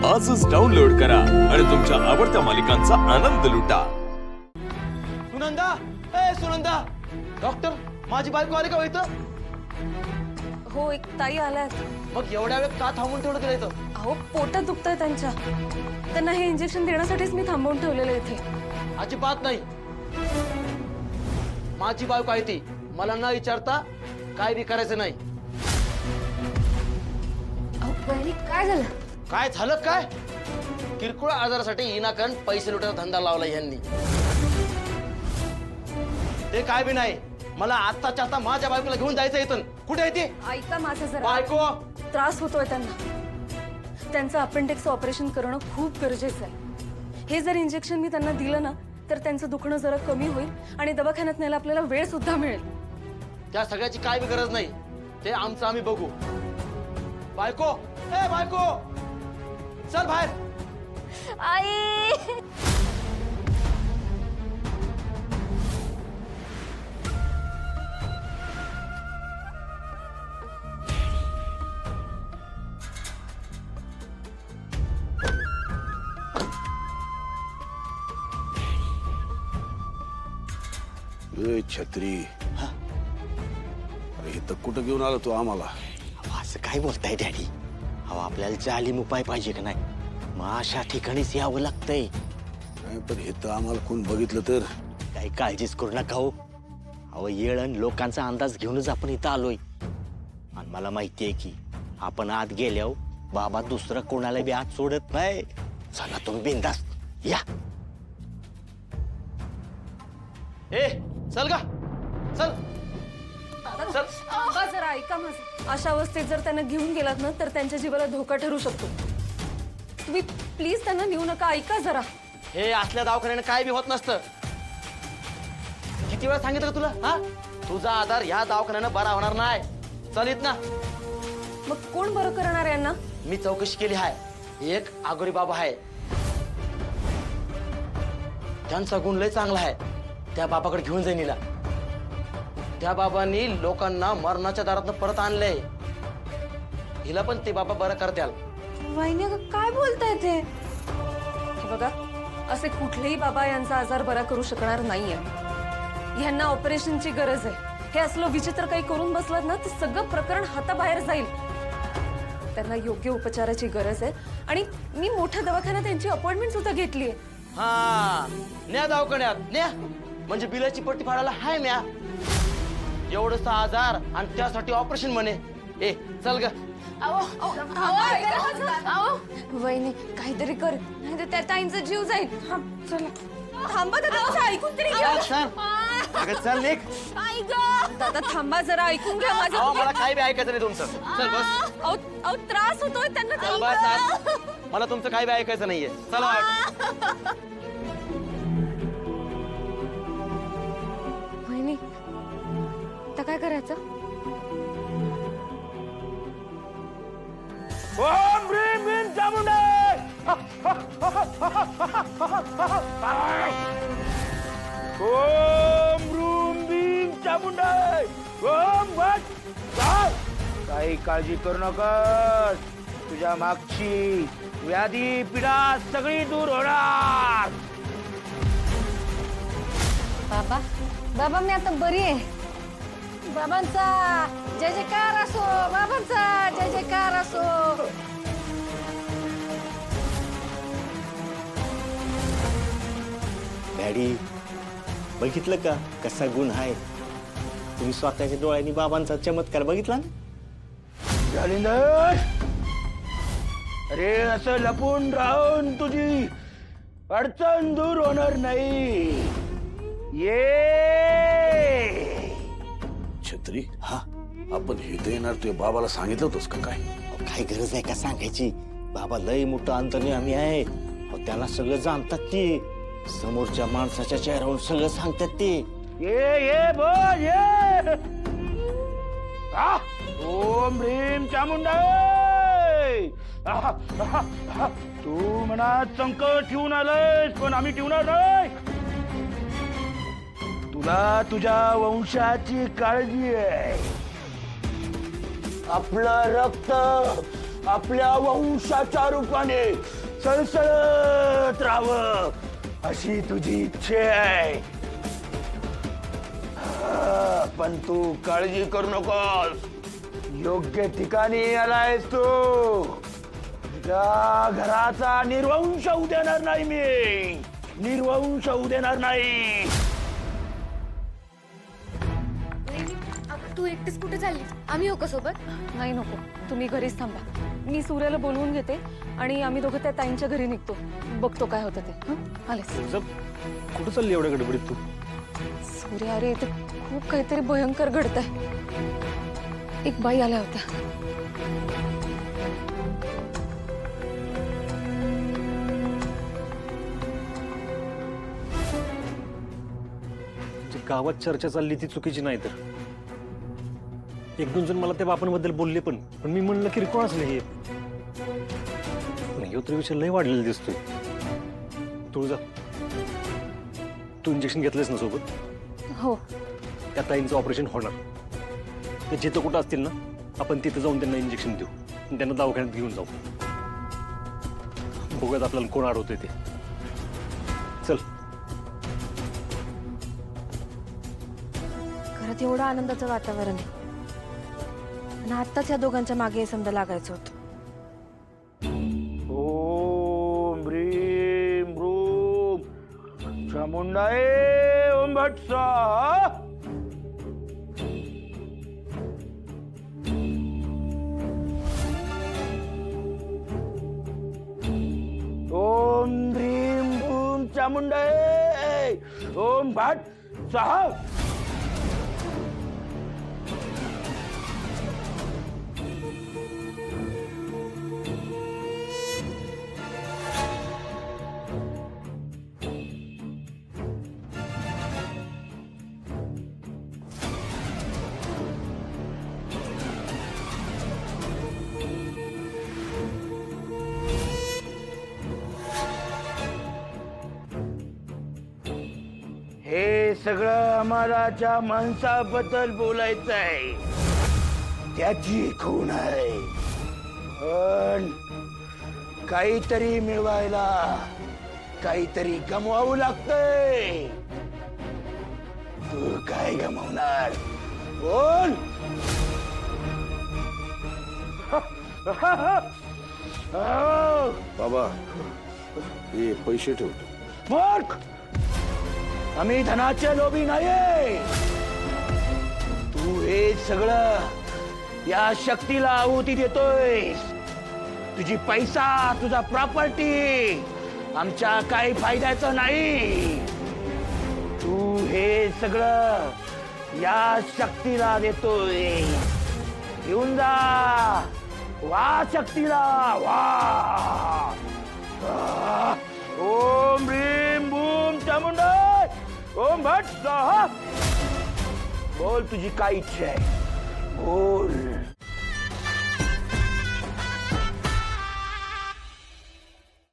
आजच डाउनलोड करा आणि तुमच्या आवडत्या मालिकांचा आनंद लुटा। सुनंदा, ए सुनंदा, डॉक्टर माझी बायको आली का इथं? हो, एक ताई आल्यात। मग एवढ्या वेळ का थांबून ठेवलं तिला इथं? अहो, पोटात दुखतंय त्यांच्या। त्यांना हे इंजेक्शन देण्यासाठीच मी थांबवून ठेवलेलं इथे। अजिबात नाही, माझी बायको आहे ती, मला न विचारता काय बी करायचं नाही। काय झालं? काय झालं काय? किरकोळ आजारासाठी इनाकरण पैसे लुटायचा धंदा लावला यांनी। ते काय बी नाही, मला आत्ताच्या आता माझ्या बायकोला घेऊन जायचं इथून। कुठे आहे ती? ऐका माझं जरा। बायको, त्रास होतोय त्यांना। त्यांचं अपेंडिक्स ऑपरेशन करणं खूप गरजेचं आहे। हे जर इंजेक्शन मी त्यांना दिलं ना तर त्यांचं दुखणं जरा कमी होईल आणि दवाखान्यात न्यायला आपल्याला वेळ सुद्धा मिळेल। त्या सगळ्याची काय बी गरज नाही, ते आमचं आम्ही बघू। बायको, ए बायको, चल बाहेर। आई, छत्री, अरे इथं कुठं घेऊन आलो तू आम्हाला? असं काय बोलताय डॅडी? अहो, आपल्याला जालीम उपाय पाहिजे का नाही? मग अशा ठिकाणीच यावं लागतंय। नाही पण इथं आम्हाला कोण बघितलं तर? काही काळजीच करू नका हो। अहो, येळण लोकांचा अंदाज घेऊनच आपण इथं आलोय आणि मला माहितीये की आपण आत गेल्यावर बाबा दुसरं कोणाला बी आत सोडत नाही। चला तुम्ही बिंदास्त या। ए चल का, चल चल। थांबा जरा, ऐका माझं। अशा अवस्थेत जर त्यांना घेऊन गेलात ना तर त्यांच्या जीवाला धोका ठरू शकतो। तुम्ही प्लीज त्यांना नेऊ नका, ऐका जरा। हे असल्या दवाखान्याने काय बी होत नसतं। किती वेळा सांगितलं का तुला? हा, तुझा आधार या दवाखान्यानं बरा होणार नाही। चल इथं ना। मग कोण बरं करणार यांना? मी चौकशी केली आहे, एक आगोरी बाबा आहे, त्यांचा गुण लय चांगला आहे। त्या बाबाकडे घेऊन जाईन हिला। त्या बाबांनी लोकांना मरणाच्या दारातनं परत आणलंय, हिला पण ते बाबा बरं करत्याल। वहिनी काय बोलताय ते? हे बघा, असे कुठलेही बाबा यांचा आजार बरा करू शकणार नाहीये। यांना ऑपरेशनची गरज आहे। हे असलं विचित्र काही करून बसलात ना तर सगळं प्रकरण हाताबाहेर जाईल। त्यांना योग्य उपचाराची गरज आहे आणि मी मोठ्या दवाखान्यात त्यांची अपॉइंटमेंट सुद्धा घेतली आहे। हा, न्या दवाखान्यात न्या, म्हणजे बिलाची पट्टी फाडायला हाय म्या। एवढंच आजार आणि त्यासाठी ऑपरेशन म्हणे। ए चल ग। वहिनी काहीतरी कर, नाही तर त्या ताईंचा जीव जाईल। थांबा दादा, ऐकून तरी घ्या। अगं चल निघ। दादा थांबा जरा, ऐकून घ्या माझं। अहो, मला काय बी ऐकायचं नाही तुमचं। चल बस। अहो, त्रास होतोय त्यांना, थांबा। बस, मला तुमचं काय बी ऐकायचं नाहीये। चला। वहिनी आता काय करायचं? ओम भीम भीम चामुंडे! ओम रूम भीम चामुंडे! ओम बस! काही काळजी करू नकोस, तुझ्या मागची व्याधी पीडा सगळी दूर होणार। बाबा, बाबा मी आता बरी आहे। बाबांचा जय जयकार असो, बाबांचा जय जयकार असो। डॅडी, बघितलं का कसा गुण आहे? तुम्ही स्वतःच्या डोळ्यांनी बाबांचा चमत्कार बघितला ना? जालिंदर, अरे असं लपून राहून तुझी अडचण दूर होणार नाही। ये छत्री, हा, आपण इथे येणार तुझ्या बाबाला सांगितलं होतंस का काय? अहो, काय गरज आहे का सांगायची? बाबा लय मोठं अंतर्यामी आहे। अहो, त्यांना सगळं जाणतात ते। समोरच्या माणसाच्या चेहऱ्यावरून सगळं सांगतात ते। ये बोल ये। हा, ओम भीम चामुंडे! तू मनात संकट ठेवून आलंयस, पण आम्ही ठेवणार नाही। तुला तुझ्या वंशाची काळजी आहे। आपलं रक्त आपल्या वंशाच्या रूपाने सळसळत राहावं अशी तुझी इच्छा आहे. पण तू काळजी करू नकोस, योग्य ठिकाणी आलायस तू. तुझ्या घराचा निर्वंश होऊ देणार नाही मी, निर्वंश होऊ देणार नाही. तू एकटीच कुठे चालली? आम्ही हो का सोबत? नाही नको, तुम्ही घरीच थांबा. मी सूर्याला बोलवून घेते आणि आम्ही दोघं त्या ताईंच्या घरी निघतो. बघतो काय होतं ते. हं? आलेच. कुठं चालली एवढ्या गडबडीत तू? सूर्य, अरे इथे खूप काहीतरी भयंकर घडतंय. एक बाई आल्या होत्या. गावात चर्चा चालली ती चुकीची नाही तर. एक दोन जण मला त्या बापांबद्दल बोलले पण मी म्हणलं की रिकॉर्ड असले हे. पण ह्यो तर विषय लय वाढलेला दिसतोय. तुळजा, तू इंजेक्शन घेतलंस ना सोबत? हो. त्या ताईंचं ऑपरेशन होणार. ते जिथं कुठं असतील ना, आपण तिथं जाऊन त्यांना इंजेक्शन देऊ आणि त्यांना दवाखान्यात घेऊन जाऊ. बघूयात आपल्याला कोण अडवतोय ते. चल. घरात एवढं आनंदाचं वातावरण आहे आणि आत्ताच या दोघांच्या मागे समजा लागायचं होतं. ओम ह्रीम रूम चामुंडाय ओम भट स्वाहा. ओम ह्रीम रूम चामुंडाय ओम भट स्वाहा. हे सगळं आम्हाला ज्या माणसाबद्दल बोलायचं आहे त्याची खूण आहे. पण काहीतरी मिळवायला काहीतरी गमवावं लागतंय. तू काय गमवणार बोल? बाबा हे पैसे ठेवतो. मूर्ख, आम्ही धनाचे लोभी नाहीये. तू हे सगळं या शक्तीला आहुती देतोयस. तुझी पैसा, तुझा प्रॉपर्टी आमच्या काही फायद्याचं नाही. तू हे सगळं या शक्तीला देतोय. घेऊन जा, वा शक्तीला वा. ओम ह्रीम बूम चामुंडा ओम भट स्वाहा. बोल तुझी काय इच्छा आहे बोल.